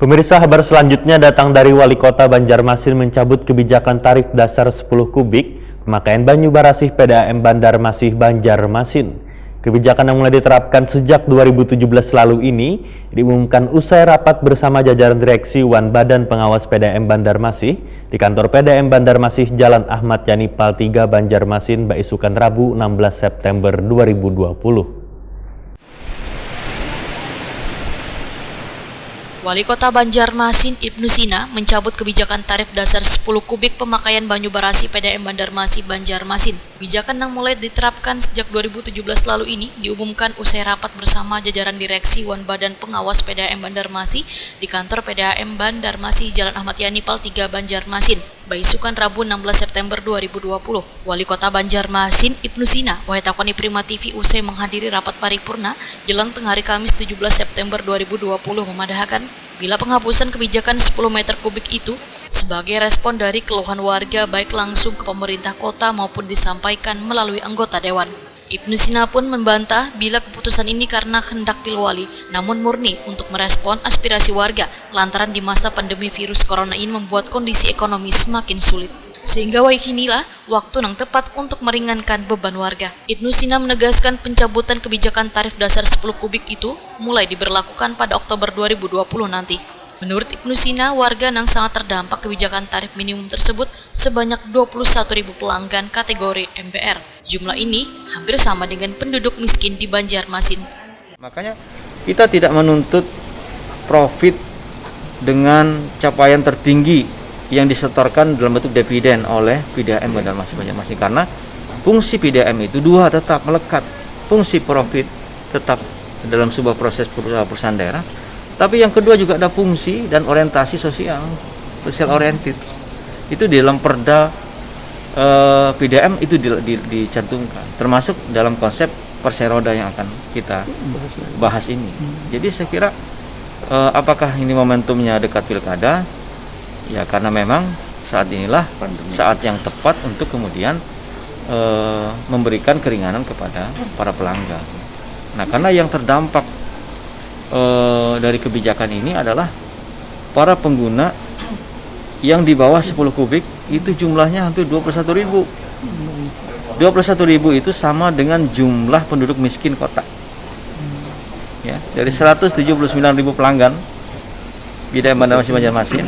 Pemirsa, kabar selanjutnya datang dari Wali Kota Banjarmasin mencabut kebijakan tarif dasar 10 kubik pemakaian Banyu Barasih PDAM Bandarmasih Banjarmasin. Kebijakan yang mulai diterapkan sejak 2017 lalu ini diumumkan usai rapat bersama jajaran direksi Wan Badan Pengawas PDAM Bandarmasih di kantor PDAM Bandarmasih Jalan Ahmad Yani Pal 3 Banjarmasin, Baisukan Rabu 16 September 2020. Wali Kota Banjarmasin Ibnu Sina mencabut kebijakan tarif dasar 10 kubik pemakaian Banyu Barasih PDAM Bandarmasih Banjarmasin. Kebijakan yang mulai diterapkan sejak 2017 lalu ini diumumkan usai rapat bersama jajaran direksi Wan Badan Pengawas PDAM Bandarmasih di kantor PDAM Bandarmasih Jalan Ahmad Yani Pal 3 Banjarmasin, Baisukan Rabu 16 September 2020. Wali Kota Banjarmasin Ibnu Sina Wahetakoni Prima TV usai menghadiri rapat paripurna jelang tengah hari Kamis 17 September 2020 memadahkan bila penghapusan kebijakan 10 meter kubik itu sebagai respon dari keluhan warga baik langsung ke pemerintah kota maupun disampaikan melalui anggota dewan. Ibnu Sina pun membantah bila keputusan ini karena hendak dilwali, namun murni untuk merespon aspirasi warga lantaran di masa pandemi virus corona ini membuat kondisi ekonomi semakin sulit. Sehingga inilah waktu yang tepat untuk meringankan beban warga. Ibnu Sina menegaskan pencabutan kebijakan tarif dasar 10 kubik itu mulai diberlakukan pada Oktober 2020 nanti. Menurut Ibnu Sina, warga yang sangat terdampak kebijakan tarif minimum tersebut sebanyak 21.000 pelanggan kategori MBR. Jumlah ini hampir sama dengan penduduk miskin di Banjarmasin. Makanya kita tidak menuntut profit dengan capaian tertinggi yang disetorkan dalam bentuk dividen oleh PDAM Bandarmasih Banjarmasin, karena fungsi PDAM itu dua tetap melekat, fungsi profit tetap dalam sebuah proses perusahaan daerah, tapi yang kedua juga ada fungsi dan orientasi sosial oriented. Itu di dalam perda PDAM itu dicantumkan, termasuk dalam konsep perseroda yang akan kita bahas ini. Jadi saya kira apakah ini momentumnya dekat pilkada? Ya karena memang saat inilah saat yang tepat untuk kemudian memberikan keringanan kepada para pelanggan. Nah, karena yang terdampak dari kebijakan ini adalah para pengguna yang di bawah 10 kubik itu jumlahnya hampir 21.000. 21.000 itu sama dengan jumlah penduduk miskin kota. Ya, dari 179.000 pelanggan PDAM Bandarmasih Banjarmasin,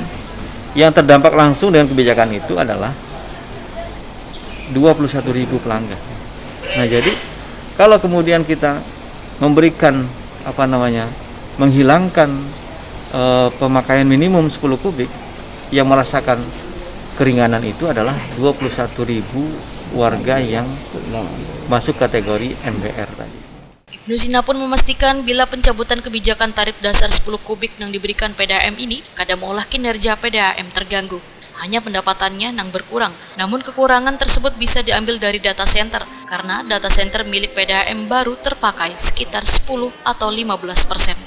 yang terdampak langsung dengan kebijakan itu adalah 21.000 pelanggan. Nah, jadi kalau kemudian kita memberikan menghilangkan pemakaian minimum 10 kubik, yang merasakan keringanan itu adalah 21.000 warga yang masuk kategori MBR tadi. Ibnu Sina pun memastikan bila pencabutan kebijakan tarif dasar 10 kubik yang diberikan PDAM ini kadang mengolah kinerja PDAM terganggu. Hanya pendapatannya yang berkurang. Namun kekurangan tersebut bisa diambil dari data center karena data center milik PDAM baru terpakai sekitar 10 atau 15%.